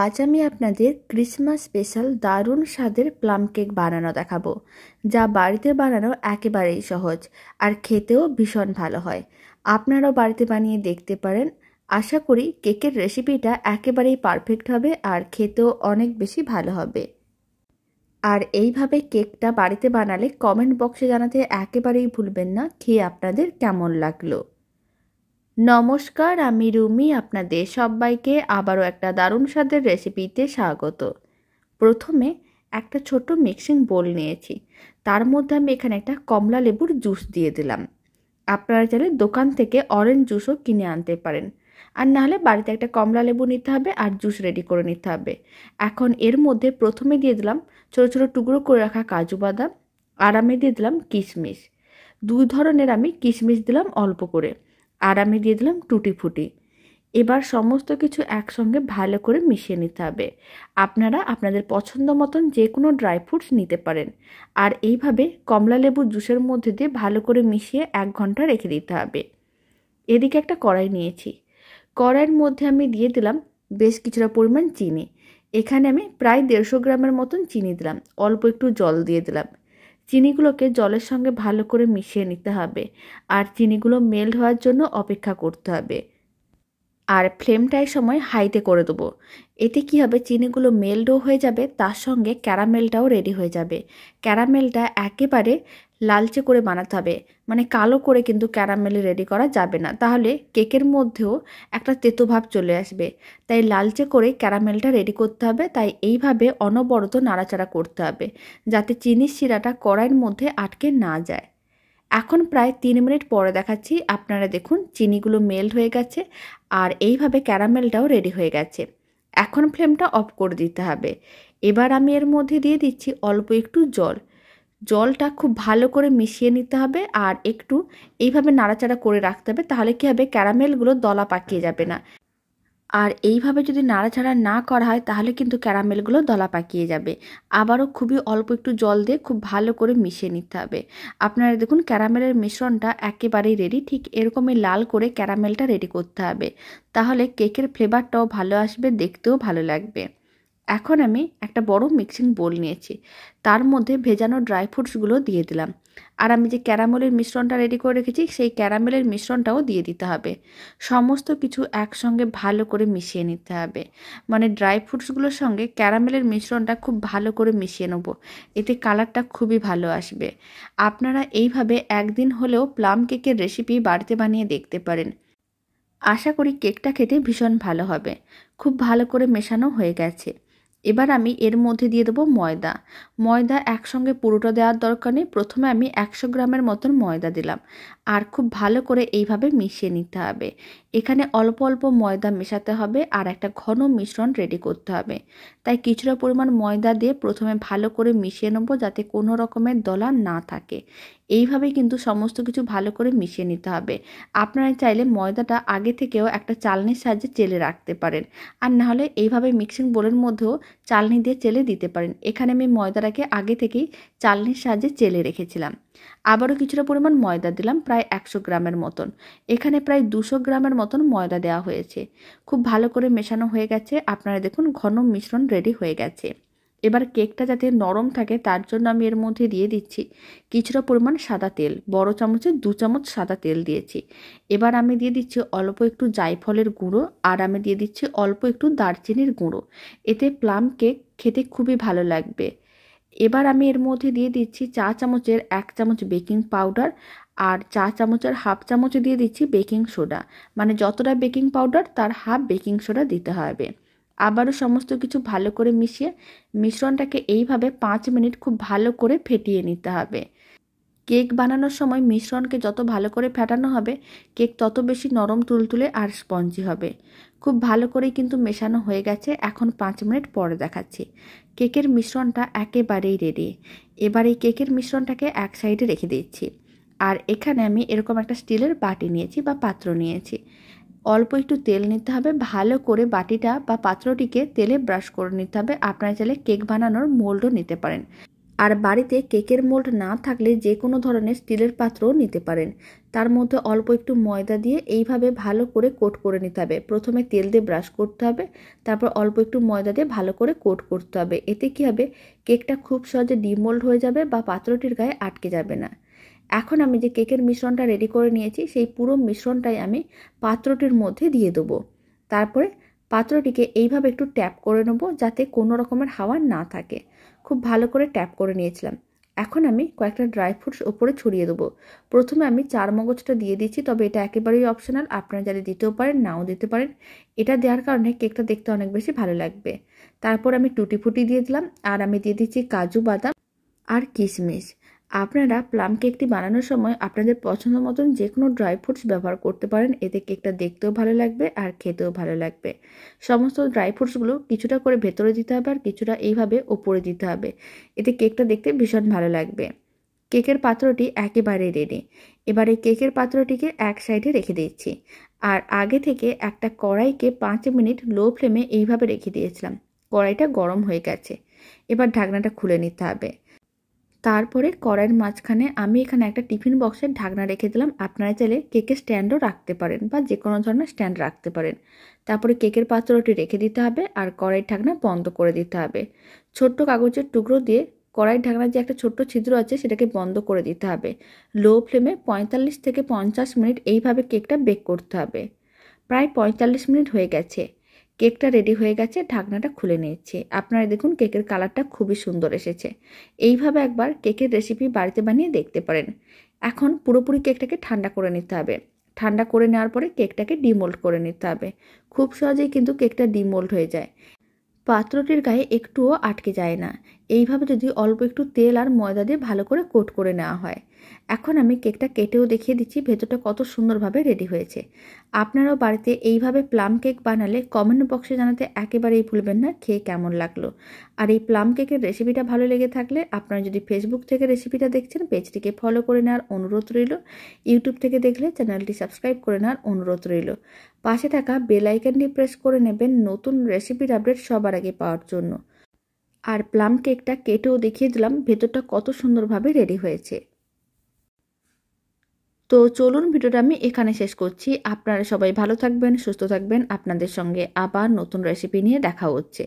আজ আমি আপনাদের ক্রিসমাস স্পেশাল দারুণ স্বাদের প্লাম কেক বানানো দেখাবো, যা বাড়িতে বানানো একেবারেই সহজ আর খেতেও ভীষণ ভালো হয়। আপনারাও বাড়িতে বানিয়ে দেখতে পারেন। আশা করি কেকের রেসিপিটা একেবারেই পারফেক্ট হবে আর খেতেও অনেক বেশি ভালো হবে। আর এইভাবে কেকটা বাড়িতে বানালে কমেন্ট বক্সে জানাতে একেবারেই ভুলবেন না খেয়ে আপনাদের কেমন লাগলো। নমস্কার, আমি রুমি। আপনাদের সবাইকে আবারও একটা দারুণ স্বাদের রেসিপিতে স্বাগত। প্রথমে একটা ছোট মিক্সিং বোল নিয়েছি, তার মধ্যে আমি এখানে একটা কমলা লেবুর জুস দিয়ে দিলাম। আপনারা চাইলে দোকান থেকে অরেঞ্জ জুসও কিনে আনতে পারেন, আর নাহলে বাড়িতে একটা কমলা লেবু নিতে হবে আর জুস রেডি করে নিতে হবে। এখন এর মধ্যে প্রথমে দিয়ে দিলাম ছোটো ছোটো টুকরো করে রাখা কাজু বাদাম, আর আমি দিয়ে দিলাম কিশমিশ। দুই ধরনের আমি কিশমিশ দিলাম অল্প করে, আর আমি দিয়ে দিলাম টুটি ফুটি। এবার সমস্ত কিছু একসঙ্গে ভালো করে মিশিয়ে নিতে হবে। আপনারা আপনাদের পছন্দ মতন যে কোনো ড্রাই ফ্রুটস নিতে পারেন। আর এইভাবে কমলা লেবুর জুসের মধ্যে দিয়ে ভালো করে মিশিয়ে 1 ঘন্টা রেখে দিতে হবে। এদিকে একটা কড়াই নিয়েছি, কড়াইয়ের মধ্যে আমি দিয়ে দিলাম বেশ কিছুটা পরিমাণ চিনি। এখানে আমি প্রায় 150 গ্রামের মতন চিনি দিলাম, অল্প একটু জল দিয়ে দিলাম। চিনিগুলোকে জলের সঙ্গে ভালো করে মিশিয়ে নিতে হবে, আর চিনিগুলো মেল্ট হওয়ার জন্য অপেক্ষা করতে হবে। আর ফ্লেমটা এই সময় হাইতে করে দেবো। এতে কি হবে, চিনিগুলো মেল্টও হয়ে যাবে, তার সঙ্গে ক্যারামেলটাও রেডি হয়ে যাবে। ক্যারামেলটা একেবারে লালচে করে বানাতে হবে, মানে কালো করে কিন্তু ক্যারামেল রেডি করা যাবে না, তাহলে কেকের মধ্যেও একটা তেতো ভাব চলে আসবে। তাই লালচে করে ক্যারামেলটা রেডি করতে হবে। তাই এইভাবে অনবরত নাড়াচাড়া করতে হবে, যাতে চিনির শিরাটা কড়াইয়ের মধ্যে আটকে না যায়। এখন প্রায় 3 মিনিট পরে দেখাচ্ছি। আপনারা দেখুন চিনিগুলো মেল্ট হয়ে গেছে, আর এইভাবে ক্যারামেলটাও রেডি হয়ে গেছে। এখন ফ্লেমটা অফ করে দিতে হবে। এবার আমি এর মধ্যে দিয়ে দিচ্ছি অল্প একটু জল। জলটা খুব ভালো করে মিশিয়ে নিতে হবে, আর একটু এইভাবে নাড়াচাড়া করে রাখতে হবে। তাহলে কি হবে, ক্যারামেলগুলো দলা পাকিয়ে যাবে না। আর এইভাবে যদি নাড়াচাড়া না করা হয় তাহলে কিন্তু ক্যারামেলগুলো দলা পাকিয়ে যাবে। আবারও খুবই অল্প একটু জল দিয়ে খুব ভালো করে মিশিয়ে নিতে হবে। আপনারা দেখুন ক্যারামেলের মিশ্রণটা একেবারেই রেডি। ঠিক এরকমই লাল করে ক্যারামেলটা রেডি করতে হবে, তাহলে কেকের ফ্লেভারটাও ভালো আসবে, দেখতেও ভালো লাগবে। এখন আমি একটা বড় মিক্সিং বোল নিয়েছি, তার মধ্যে ভেজানো ড্রাই ফ্রুটসগুলো দিয়ে দিলাম। আর আমি যে ক্যারামেলের মিশ্রণটা রেডি করে রেখেছি সেই ক্যারামেলের মিশ্রণটাও দিয়ে দিতে হবে। সমস্ত কিছু একসঙ্গে ভালো করে মিশিয়ে নিতে হবে, মানে ড্রাই ফ্রুটসগুলোর সঙ্গে ক্যারামেলের মিশ্রণটা খুব ভালো করে মিশিয়ে নেব। এতে কালারটা খুবই ভালো আসবে। আপনারা এইভাবে একদিন হলেও প্লাম কেকের রেসিপি বাড়িতে বানিয়ে দেখতে পারেন। আশা করি কেকটা খেতে ভীষণ ভালো হবে। খুব ভালো করে মেশানো হয়ে গেছে। এবার আমি এর মধ্যে দিয়ে দেবো ময়দা। ময়দা একসঙ্গে পুরোটা দেওয়ার দরকার নেই। প্রথমে আমি 100 গ্রামের মতন ময়দা দিলাম, আর খুব ভালো করে এইভাবে মিশিয়ে নিতে হবে। এখানে অল্প অল্প ময়দা মেশাতে হবে, আর একটা ঘন মিশ্রণ রেডি করতে হবে। তাই কিছুটা পরিমাণ ময়দা দিয়ে প্রথমে ভালো করে মিশিয়ে নেব, যাতে কোনো রকমের দলা না থাকে। এইভাবেই কিন্তু সমস্ত কিছু ভালো করে মিশিয়ে নিতে হবে। আপনারা চাইলে ময়দাটা আগে থেকেও একটা চালনির সাহায্যে চেলে রাখতে পারেন, আর নাহলে এইভাবে মিক্সিং বোলের মধ্যেও চালনি দিয়ে চেলে দিতে পারেন। এখানে আমি ময়দাটাকে আগে থেকেই চালনির সাহায্যে চেলে রেখেছিলাম। আবারও কিছুটা পরিমাণ ময়দা দিলাম, প্রায় 100 গ্রামের মতন। এখানে প্রায় 200 গ্রামের মতন ময়দা দেওয়া হয়েছে। খুব ভালো করে মেশানো হয়ে গেছে। আপনারা দেখুন ঘন মিশ্রণ রেডি হয়ে গেছে। এবার কেকটা যাতে নরম থাকে তার জন্য আমি এর মধ্যে দিয়ে দিচ্ছি কিছুটা পরিমাণ সাদা তেল। বড় চামচে 2 চামচ সাদা তেল দিয়েছি। এবার আমি দিয়ে দিচ্ছি অল্প একটু জায়ফলের গুঁড়ো, আর আমি দিয়ে দিচ্ছি অল্প একটু দারচিনির গুঁড়ো। এতে প্লাম কেক খেতে খুবই ভালো লাগবে। এবার আমি এর মধ্যে দিয়ে দিচ্ছি চা চামচের 1 চামচ বেকিং পাউডার, আর চা চামচের হাফ চামচ দিয়ে দিচ্ছি বেকিং সোডা। মানে যতটা বেকিং পাউডার তার হাফ বেকিং সোডা দিতে হবে। আবারও সমস্ত কিছু ভালো করে মিশিয়ে মিশ্রণটাকে এইভাবে 5 মিনিট খুব ভালো করে ফেটিয়ে নিতে হবে। কেক বানানোর সময় মিশ্রণকে যত ভালো করে ফেটানো হবে, কেক তত বেশি নরম তুলতুলে আর স্পঞ্জি হবে। খুব ভালো করেই কিন্তু মেশানো হয়ে গেছে। এখন 5 মিনিট পরে দেখাচ্ছি। কেকের মিশ্রণটা একেবারেই রেডি। এবার এই কেকের মিশ্রণটাকে এক সাইডে রেখে দিচ্ছি। আর এখানে আমি এরকম একটা স্টিলের বাটি নিয়েছি বা পাত্র নিয়েছি। অল্প একটু তেল নিতে হবে, ভালো করে বাটিটা বা পাত্রটিকে তেলে ব্রাশ করে নিতে হবে। আপনারা চাইলে কেক বানানোর মোল্ডও নিতে পারেন। আর বাড়িতে কেকের মোল্ড না থাকলে যে কোনো ধরনের স্টিলের পাত্রও নিতে পারেন। তার মধ্যে অল্প একটু ময়দা দিয়ে এইভাবে ভালো করে কোট করে নিতে হবে। প্রথমে তেল দিয়ে ব্রাশ করতে হবে, তারপর অল্প একটু ময়দা দিয়ে ভালো করে কোট করতে হবে। এতে কী হবে, কেকটা খুব সহজে ডিমোল্ড হয়ে যাবে বা পাত্রটির গায়ে আটকে যাবে না। এখন আমি যে কেকের মিশ্রণটা রেডি করে নিয়েছি সেই পুরো মিশ্রণটাই আমি পাত্রটির মধ্যে দিয়ে দেবো। তারপরে পাত্রটিকে এইভাবে একটু ট্যাপ করে নেবো যাতে কোনো রকমের হাওয়া না থাকে। খুব ভালো করে ট্যাপ করে নিয়েছিলাম। এখন আমি কয়েকটা ড্রাই ফ্রুটস ওপরে ছড়িয়ে দেবো। প্রথমে আমি চারমগজটা দিয়ে দিচ্ছি, তবে এটা একেবারেই অপশনাল, আপনারা যারা দিতেও পারেন নাও দিতে পারেন। এটা দেওয়ার কারণে কেকটা দেখতে অনেক বেশি ভালো লাগবে। তারপর আমি টুটি ফুটি দিয়ে দিলাম, আর আমি দিয়ে দিচ্ছি কাজু বাদাম আর কিশমিশ। আপনারা প্লাম কেকটি বানানোর সময় আপনাদের পছন্দ মতন যে কোনো ড্রাই ফ্রুটস ব্যবহার করতে পারেন। এতে কেকটা দেখতেও ভালো লাগবে আর খেতেও ভালো লাগবে। সমস্ত ড্রাই ফ্রুটসগুলো কিছুটা করে ভেতরে দিতে হবে আর কিছুটা এইভাবে ওপরে দিতে হবে। এতে কেকটা দেখতে ভীষণ ভালো লাগবে। কেকের পাত্রটি একেবারে রেডি। এবার এই কেকের পাত্রটিকে এক সাইডে রেখে দিচ্ছি। আর আগে থেকে একটা কড়াইকে 5 মিনিট লো ফ্লেমে এইভাবে রেখে দিয়েছিলাম। কড়াইটা গরম হয়ে গেছে। এবার ঢাকনাটা খুলে নিতে হবে। তারপরে কড়াইয়ের মাঝখানে আমি এখানে একটা টিফিন বক্সের ঢাকনা রেখে দিলাম। আপনারা চাইলে কেকের স্ট্যান্ডও রাখতে পারেন বা যে কোনো ধরনের স্ট্যান্ড রাখতে পারেন। তারপরে কেকের পাত্রটি রেখে দিতে হবে আর কড়াইয়ের ঢাকনা বন্ধ করে দিতে হবে। ছোট্ট কাগজের টুকরো দিয়ে কড়াইয়ের ঢাকনার যে একটা ছোট্ট ছিদ্র আছে সেটাকে বন্ধ করে দিতে হবে। লো ফ্লেমে 45 থেকে 50 মিনিট এইভাবে কেকটা বেক করতে হবে। প্রায় 45 মিনিট হয়ে গেছে। কেকটা রেডি হয়ে গেছে, ঢাকনাটা খুলে নিয়েছি। আপনারা দেখুন কেকের কালারটা খুবই সুন্দর এসেছে। এইভাবে একবার কেকের রেসিপি বাড়িতে বানিয়ে দেখতে পারেন। এখন পুরোপুরি কেকটাকে ঠান্ডা করে নিতে হবে। ঠান্ডা করে নেওয়ার পরে কেকটাকে ডিমোল্ড করে নিতে হবে। খুব সহজেই কিন্তু কেকটা ডিমোল্ড হয়ে যায়, পাত্রটির গায়ে একটুও আটকে যায় না। এইভাবে যদি অল্প একটু তেল আর ময়দা দিয়ে ভালো করে কোট করে নেওয়া হয়। এখন আমি কেকটা কেটেও দেখিয়ে দিচ্ছি ভেতরটা কত সুন্দরভাবে রেডি হয়েছে। আপনারাও বাড়িতে এইভাবে প্লাম কেক বানালে কমেন্ট বক্সে জানাতে একেবারেই ভুলবেন না খেয়ে কেমন লাগলো। আর এই প্লাম কেকের রেসিপিটা ভালো লেগে থাকলে আপনারা যদি ফেসবুক থেকে রেসিপিটা দেখছেন পেজটিকে ফলো করে নেওয়ার অনুরোধ রইল। ইউটিউব থেকে দেখলে চ্যানেলটি সাবস্ক্রাইব করে নেওয়ার অনুরোধ রইল। পাশে থাকা বেল আইকনটি প্রেস করে নেবেন নতুন রেসিপির আপডেট সবার আগে পাওয়ার জন্য। আর প্লাম কেকটা কেটেও দেখিয়ে দিলাম ভেতরটা কত সুন্দরভাবে রেডি হয়েছে। তো চলুন ভিডিওটা আমি এখানে শেষ করছি। আপনারা সবাই ভালো থাকবেন, সুস্থ থাকবেন। আপনাদের সঙ্গে আবার নতুন রেসিপি নিয়ে দেখা হচ্ছে।